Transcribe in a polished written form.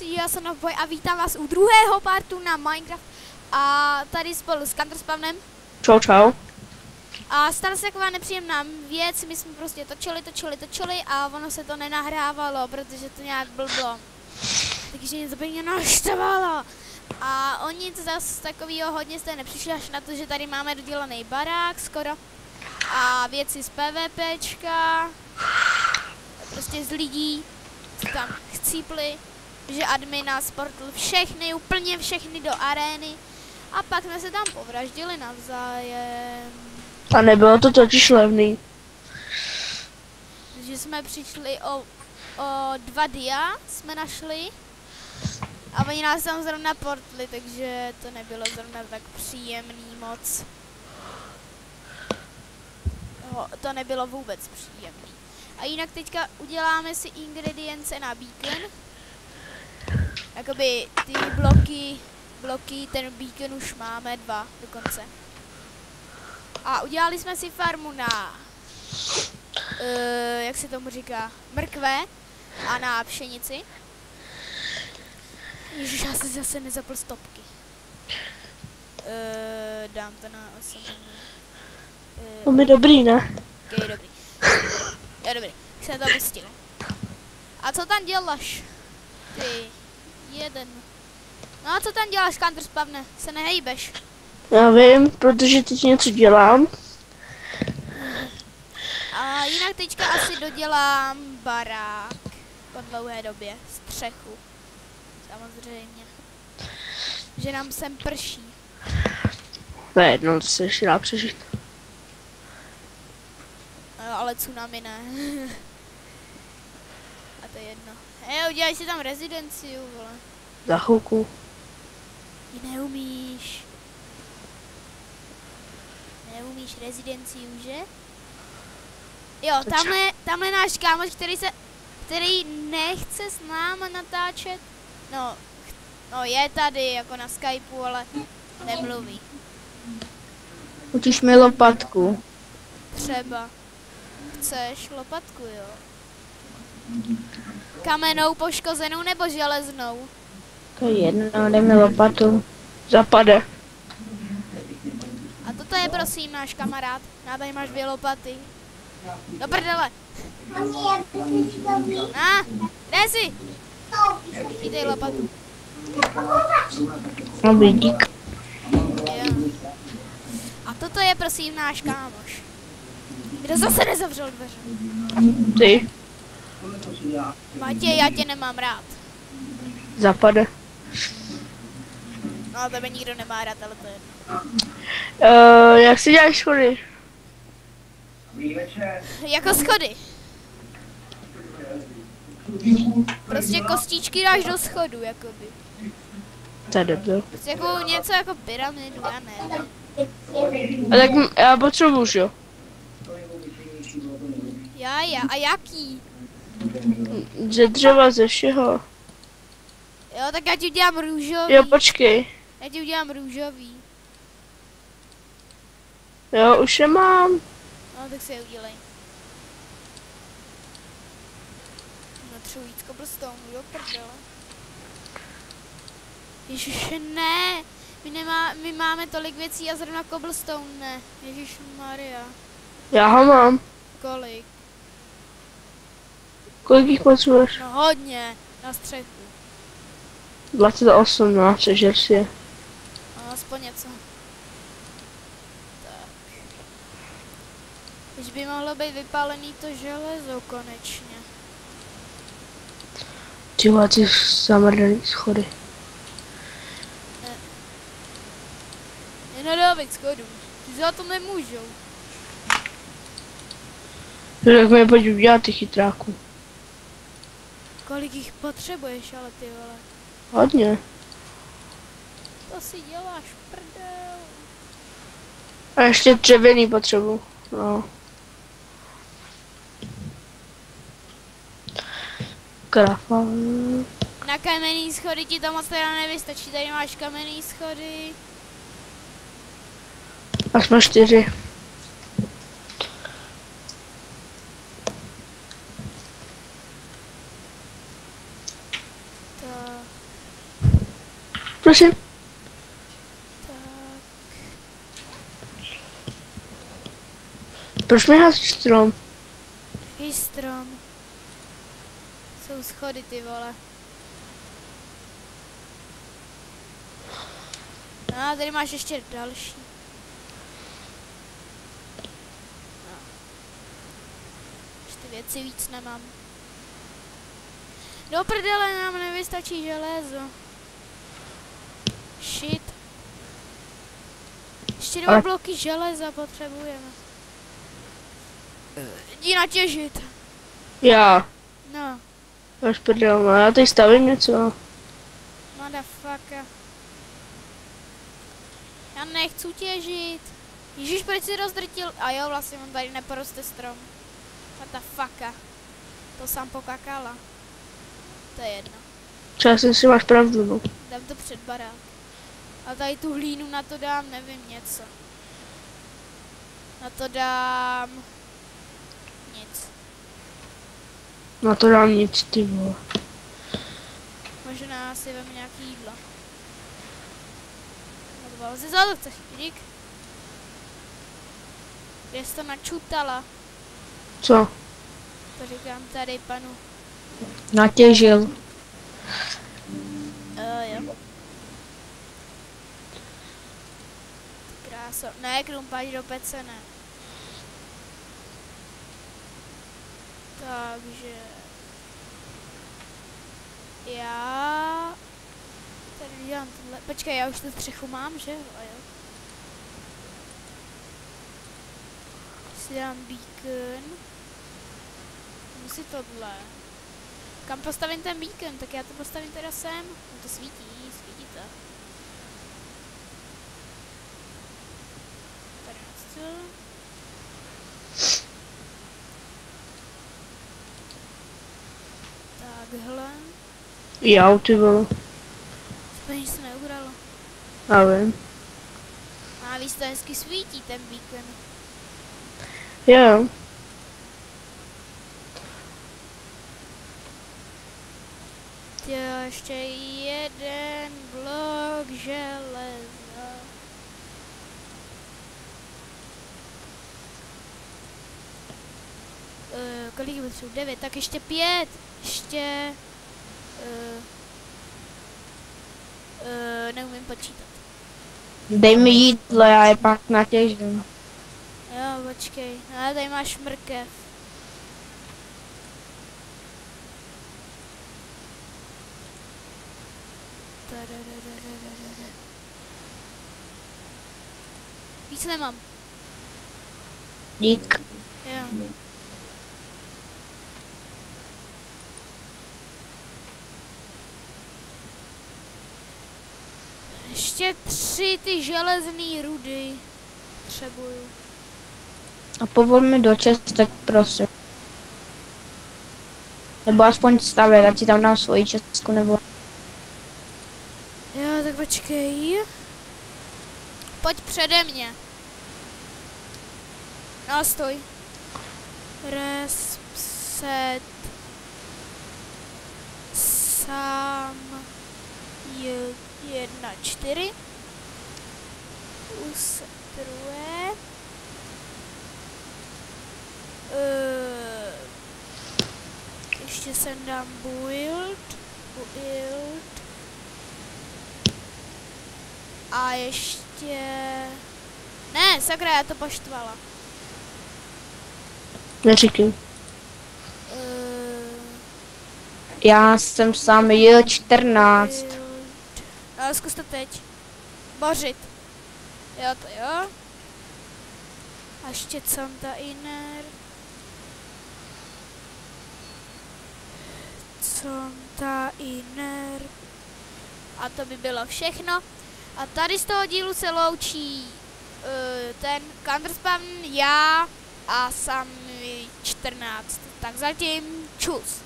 Já jsem Novboj a vítám vás u druhého partu na Minecraft a tady spolu s Counterspawnem. Čau, čau. A stala se taková nepříjemná věc, my jsme prostě točili a ono se to nenahrávalo, protože to nějak blblo. Takže mě to pěkně naštvalo. A o nic zase takového hodně jste nepřišli, až na to, že tady máme dodělaný barák skoro. A věci z PvPčka, prostě z lidí, co tam chcípli, že admin nás portl všechny, úplně všechny do arény. A pak jsme se tam povraždili navzájem. A nebylo to totiž levný. Takže jsme přišli o 2 dia, jsme našli. A oni nás tam zrovna portli, takže to nebylo zrovna tak příjemný moc. To nebylo vůbec příjemný. A jinak teďka uděláme si ingredience na beacon. Jakoby ty bloky, ten beacon už máme 2 dokonce. A udělali jsme si farmu na, jak se tomu říká, mrkve a na pšenici. Ježiš, já se zase nezapl stopky. Dám to na 8. To mi dobrý, ne? Ok, dobrý. Je dobrý, jsem to pustil. A co tam děláš? Ty, jeden. No a co tam děláš, Counterspawne? Se nehejbeš. Já vím, protože teď něco dělám. A jinak teďka asi dodělám barák. Po dlouhé době. Střechu. Samozřejmě. Že nám sem prší. To je jedno, to se ještě dá přežít. Ale tsunami ne. A to je jedno. Udělaj si tam rezidenciu, vole. Za chvilku. Ty neumíš. Neumíš rezidenciu, že? Jo, tamhle náš kámoš, který nechce s náma natáčet. No je tady jako na Skypeu, ale nemluví. Utíš mi lopatku. Třeba. Chceš lopatku, jo? Kamennou, poškozenou nebo železnou? To je jedno, dej mi lopatu. Zapade. A toto je prosím náš kamarád. Tady máš 2 lopaty. Do prdele. Kde jsi? Chytej lopatu. No dík. Jo. A toto je prosím náš kámoš. Kdo zase nezavřel dveře? Ty. Matěj, já tě nemám rád. Zapade. No, tebe nikdo nemá rád, ale to je. Jak si děláš schody? Jako schody. Prostě kostičky dáš do schodu, jakoby. To je debil. Prostě jako něco jako pyramidu, já nevím. A tak já potřebuji, jo? Já, a jaký? Ze dřeva, ze všeho. Jo, tak já ti udělám růžový. Jo, počkej. Já ti udělám růžový. Jo, už je mám. No, tak si je udělej. No, třeba víc cobblestone, jo, prdele. Ježiši, ne. My máme tolik věcí a zrovna cobblestone ne. Ježišmarja. Já ho mám. Kolik? Kolik jich potřebuješ? No hodně. Na střechu. 28, no, přežer si je. No, aspoň něco. Tak. Už by mohlo být vypálený to železo konečně. Ty vole, ty zamrdaný schody. Nenadávej schodů. Ty za to nemůžou. Tak mi pojď udělat ty chytráků. Kolik jich potřebuješ, ale ty vole. Hodně. To si děláš prdel. A ještě dřevěný potřebu. No. Grafa. Na kamenný schody ti to moc teda nevystačí, tady máš kamenný schody. Až má 4. Tak. Prosím. Tak, Proč mi házíš strom? jaký strom. Jsou schody, ty vole. No a tady máš ještě další. No. Už ty věci víc nemám. Do prdele, nám nevystačí železo. Shit. Ještě 2 Ale- bloky železa potřebujeme. Jdi natěžit. Já. No, Až prdel, no já tady stavím něco. motherfucker. Já nechci těžit. Ježíš, proč jsi rozdrtil? A jo, vlastně on tady neporoste strom. What the fucka. To sám pokakala. To je jedno. Časem si máš pravdu, no. Dám to před barák. A tady tu hlínu na to dám, nevím, něco. Na to dám... nic. Na to dám nic, ty vole. Možná si vem nějaký jídlo. Odval si za to, chceš, dík. Kde jsi to načutala? Co? To říkám tady panu. Natěžil. Jo. Kráso. Ne, krumpáč do pece, ne. Takže... já... tady dělám tohle. Počkej, já už tu střechu mám, že? A jo. Si dám beacon. Musí tohle. Kam postavím ten beacon? Tak já to postavím teda sem. No to svítí to. Tady na stůl. Takhle. Já, ty vole. Spíš se neubralo. Já vím. A víc to hezky svítí ten beacon. Jo. Jo, ještě jeden blok železa. Kolik jsou? 9, tak ještě 5. Ještě... neumím počítat. Dej mi jídlo, já je pak natěžím. Jo, počkej. A tady máš mrkev. Víc nemám. Dík. Jo. Ještě 3 ty železné rudy potřebuju. A povol mi do čestek, prosím. Nebo aspoň stavět, ať si tam dám svoji česku, nebo... Jo, tak počkej. Pojď přede mě. No, stoj. Reset. Sám. 1, 4. Usetruje. Ještě sem dám build. A ještě... Ne, sakra, já to poštvala. Neříkej. Já jsem sám J14. No, zkus to teď. Bořit. Jo, to jo. A ještě container. Container. A to by bylo všechno. A tady z toho dílu se loučí ten Counterspawn, já a Sam 14. Tak zatím čus.